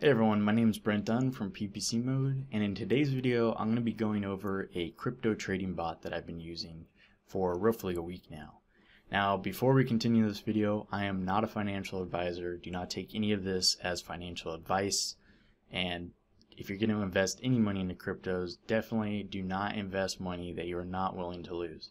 Hey everyone, my name is Brent Dunn from PPC Mode, and in today's video I'm going to be going over a crypto trading bot that I've been using for roughly a week now. Now, before we continue this video, I am not a financial advisor. Do not take any of this as financial advice, and if you're going to invest any money into cryptos, definitely do not invest money that you're not willing to lose.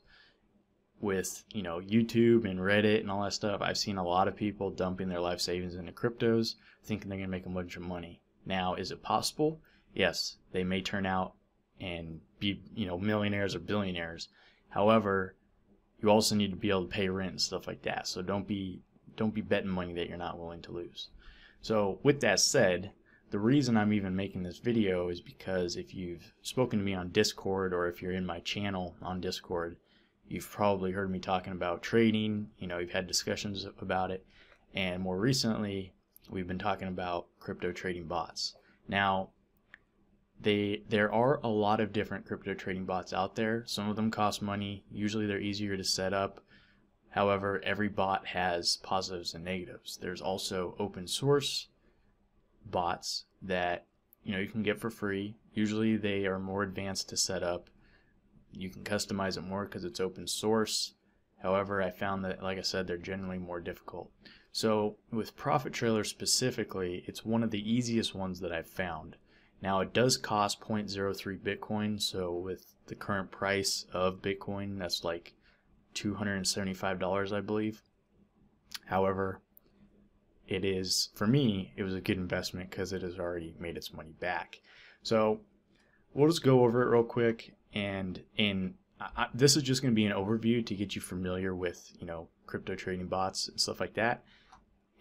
With YouTube and Reddit and all that stuff, I've seen a lot of people dumping their life savings into cryptos thinking they're going to make a bunch of money. Now, is it possible? Yes, they may turn out and be millionaires or billionaires. However, you also need to be able to pay rent and stuff like that. So don't be betting money that you're not willing to lose. So with that said, the reason I'm even making this video is because if you've spoken to me on Discord, or if you're in my channel on Discord, you've probably heard me talking about trading. You've had discussions about it, and more recently we've been talking about crypto trading bots. Now, there are a lot of different crypto trading bots out there. Some of them cost money. Usually they're easier to set up. However, every bot has positives and negatives. There's also open source bots that you can get for free. Usually they are more advanced to set up. You can customize it more because it's open source. However, I found that, like I said, they're generally more difficult. So with Profit Trailer specifically, it's one of the easiest ones that I've found. Now, it does cost 0.03 Bitcoin, so with the current price of Bitcoin, that's like $275, I believe. However, for me, it was a good investment because it has already made its money back. So we'll just go over it real quick, and this is just going to be an overview to get you familiar with crypto trading bots and stuff like that.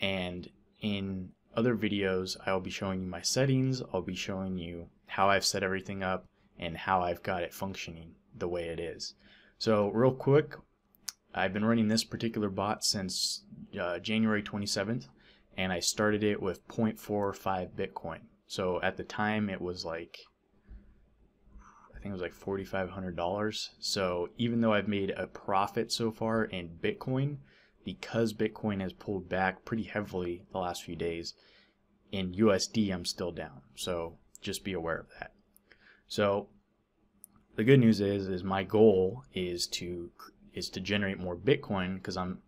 And in other videos, I'll be showing you my settings. I'll be showing you how I've set everything up and how I've got it functioning the way it is. So real quick, I've been running this particular bot since January 27th, and I started it with 0.45 Bitcoin. So at the time it was like, I think it was like $4,500. So even though I've made a profit so far in Bitcoin, because Bitcoin has pulled back pretty heavily the last few days, in USD I'm still down. So just be aware of that. So the good news is my goal is to generate more Bitcoin, because I'm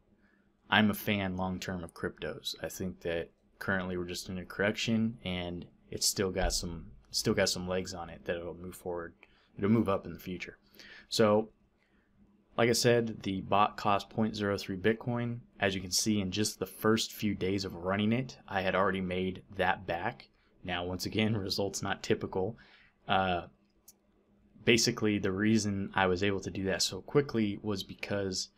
a fan long term of cryptos. I think that currently we're just in a correction, and it's still got some legs on it that it'll move forward. It'll move up in the future. So like I said, the bot cost 0.03 Bitcoin. As you can see, in just the first few days of running it, I had already made that back. Now, once again, results not typical. Basically, the reason I was able to do that so quickly was because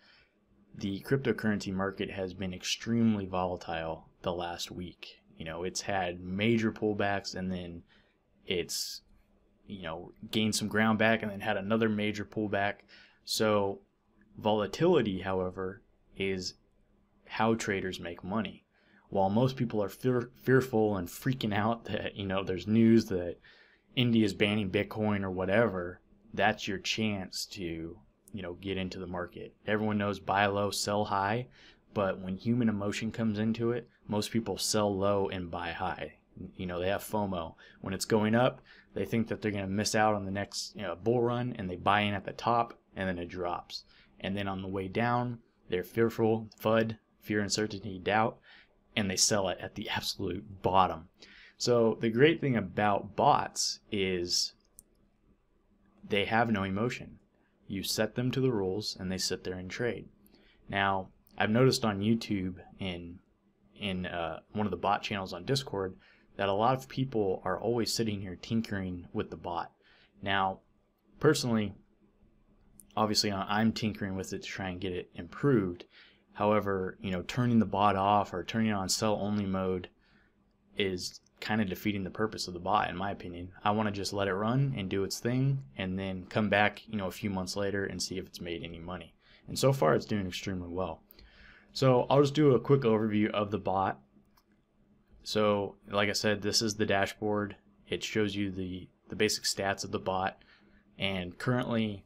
the cryptocurrency market has been extremely volatile the last week. It's had major pullbacks, and then it's gained some ground back, and then had another major pullback. So volatility, however, is how traders make money. While most people are fearful and freaking out that there's news that India is banning Bitcoin or whatever, that's your chance to get into the market. Everyone knows buy low, sell high, but when human emotion comes into it, most people sell low and buy high. They have FOMO. When it's going up, they think that they're going to miss out on the next bull run, and they buy in at the top, and then it drops. And then on the way down, they're fearful, FUD, fear, uncertainty, doubt, and they sell it at the absolute bottom. So the great thing about bots is they have no emotion. You set them to the rules, and they sit there and trade. Now, I've noticed on YouTube in one of the bot channels on Discord that a lot of people are always sitting here tinkering with the bot. Now, personally, obviously I'm tinkering with it to try and get it improved. However, turning the bot off or turning it on sell only mode is kind of defeating the purpose of the bot, in my opinion. I want to just let it run and do its thing, and then come back a few months later and see if it's made any money. And so far it's doing extremely well. So I'll just do a quick overview of the bot. So like I said, this is the dashboard. It shows you the basic stats of the bot, and currently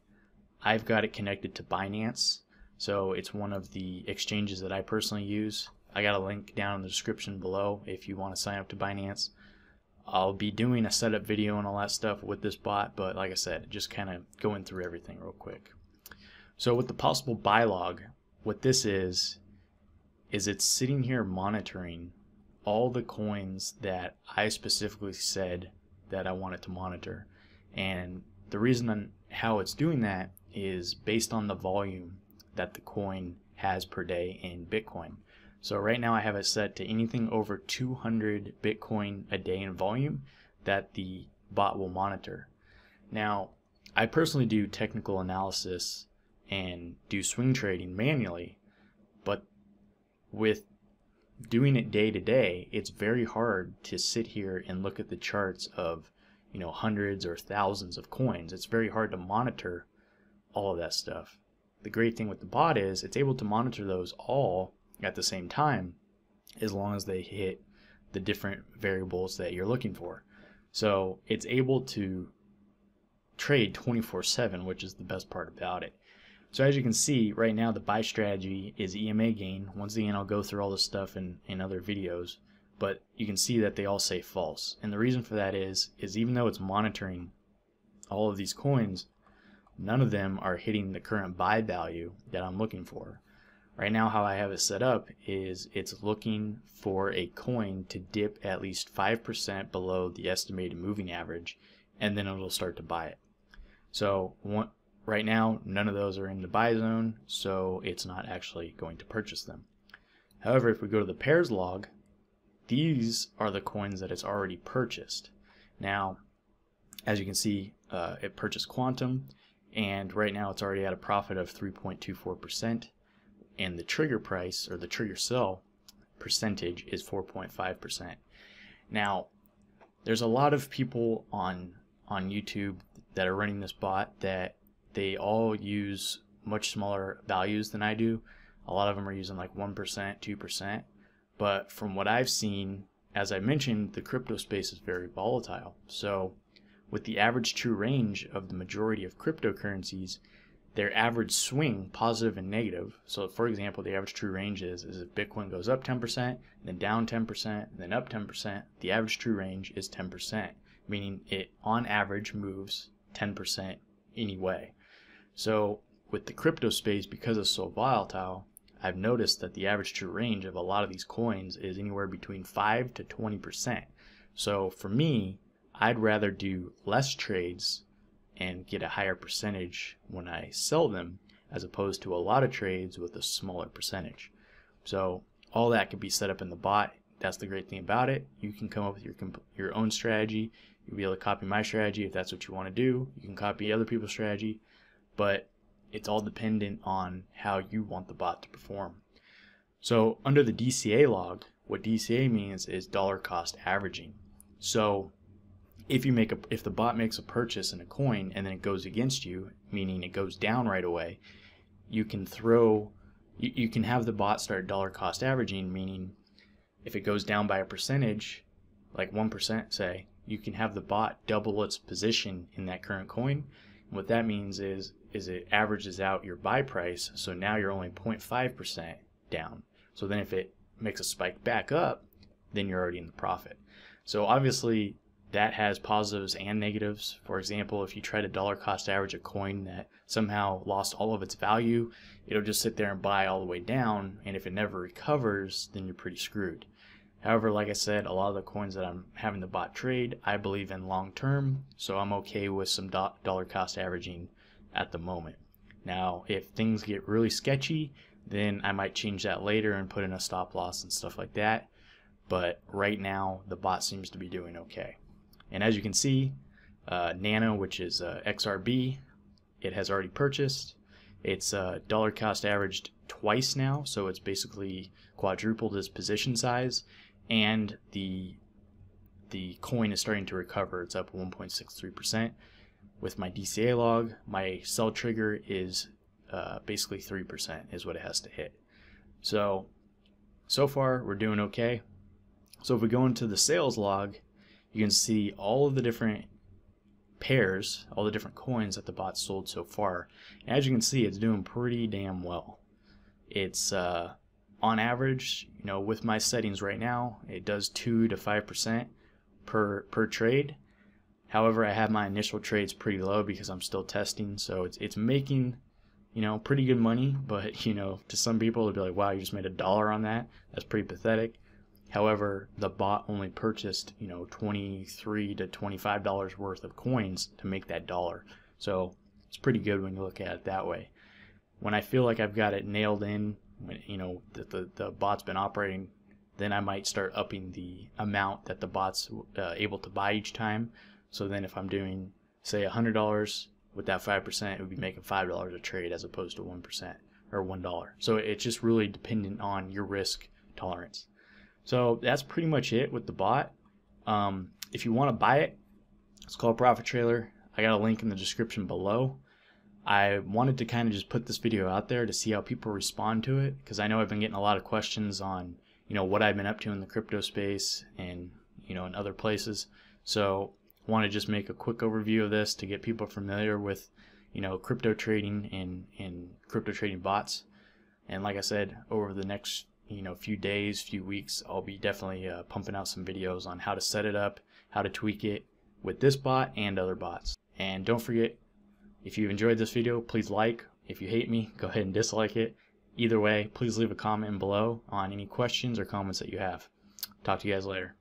I've got it connected to Binance. So it's one of the exchanges that I personally use. I got a link down in the description below if you want to sign up to Binance. I'll be doing a setup video and all that stuff with this bot, but like I said, just kind of going through everything real quick. So with the possible buy log, what this is it's sitting here monitoring all the coins that I specifically said that I wanted to monitor. And the reason on how it's doing that is based on the volume that the coin has per day in Bitcoin. So right now I have it set to anything over 200 Bitcoin a day in volume that the bot will monitor. Now, I personally do technical analysis and do swing trading manually, but with doing it day to day, it's very hard to sit here and look at the charts of, you know, hundreds or thousands of coins. It's very hard to monitor all of that stuff. The great thing with the bot is it's able to monitor those all at the same time, as long as they hit the different variables that you're looking for. So it's able to trade 24/7, which is the best part about it. So as you can see right now, the buy strategy is EMA gain. Once again, I'll go through all this stuff in other videos, but you can see that they all say false. And the reason for that is even though it's monitoring all of these coins, none of them are hitting the current buy value that I'm looking for. Right now, how I have it set up is it's looking for a coin to dip at least 5% below the estimated moving average, and then it'll start to buy it. So right now, none of those are in the buy zone, so it's not actually going to purchase them. However, if we go to the pairs log, these are the coins that it's already purchased. Now, as you can see, it purchased Quantum, and right now it's already at a profit of 3.24%. And the trigger price, or the trigger sell percentage, is 4.5%. Now, there's a lot of people on YouTube that are running this bot that they all use much smaller values than I do. A lot of them are using like 1%, 2%. But from what I've seen, as I mentioned, the crypto space is very volatile. So with the average true range of the majority of cryptocurrencies, their average swing, positive and negative. So for example, the average true range is if Bitcoin goes up 10%, then down 10%, then up 10%, the average true range is 10%, meaning it on average moves 10% anyway. So with the crypto space, because it's so volatile, I've noticed that the average true range of a lot of these coins is anywhere between 5 to 20%. So for me, I'd rather do less trades and get a higher percentage when I sell them, as opposed to a lot of trades with a smaller percentage. So all that can be set up in the bot. That's the great thing about it. You can come up with your own strategy. You'll be able to copy my strategy if that's what you want to do. You can copy other people's strategy, but it's all dependent on how you want the bot to perform. So under the DCA log, what DCA means is dollar cost averaging. So if the bot makes a purchase in a coin and then it goes against you, meaning it goes down right away, you can have the bot start dollar cost averaging, meaning if it goes down by a percentage, like 1% say, you can have the bot double its position in that current coin. And what that means is it averages out your buy price, so now you're only 0.5% down. So then if it makes a spike back up, then you're already in the profit. So obviously that has positives and negatives. For example, if you try to dollar cost average a coin that somehow lost all of its value, it'll just sit there and buy all the way down, and if it never recovers, then you're pretty screwed. However, like I said, a lot of the coins that I'm having the bot trade, I believe in long term, so I'm okay with some dollar cost averaging at the moment. Now, if things get really sketchy, then I might change that later and put in a stop loss and stuff like that. But right now, the bot seems to be doing okay. And as you can see, Nano, which is XRB, it has already purchased. It's dollar cost averaged twice now, so it's basically quadrupled its position size, and the coin is starting to recover. It's up 1.63%. With my DCA log, my sell trigger is basically 3% is what it has to hit. So far we're doing okay. So if we go into the sales log, you can see all of the different pairs, all the different coins that the bot sold so far. And as you can see, it's doing pretty damn well. It's on average, with my settings right now, it does 2 to 5% per trade. However, I have my initial trades pretty low because I'm still testing, so it's making, you know, pretty good money. But you know, to some people it'll be like, wow, you just made $1 on that. That's pretty pathetic. However, the bot only purchased, you know, $23 to $25 worth of coins to make that $1. So it's pretty good when you look at it that way. When I feel like I've got it nailed in, when, you know, that the bot's been operating, then I might start upping the amount that the bot's able to buy each time. So then if I'm doing, say, $100 with that 5%, it would be making $5 a trade as opposed to 1% or $1. So it's just really dependent on your risk tolerance. So that's pretty much it with the bot. If you want to buy it, it's called Profit Trailer. I got a link in the description below. I wanted to kind of just put this video out there to see how people respond to it, because I know I've been getting a lot of questions on, you know, what I've been up to in the crypto space and, you know, in other places. So I want to just make a quick overview of this to get people familiar with, you know, crypto trading and crypto trading bots. And like I said, over the next, you know, few days, few weeks, I'll be definitely pumping out some videos on how to set it up, how to tweak it with this bot and other bots. And don't forget, if you enjoyed this video, please like. If you hate me, go ahead and dislike it. Either way, please leave a comment below on any questions or comments that you have. Talk to you guys later.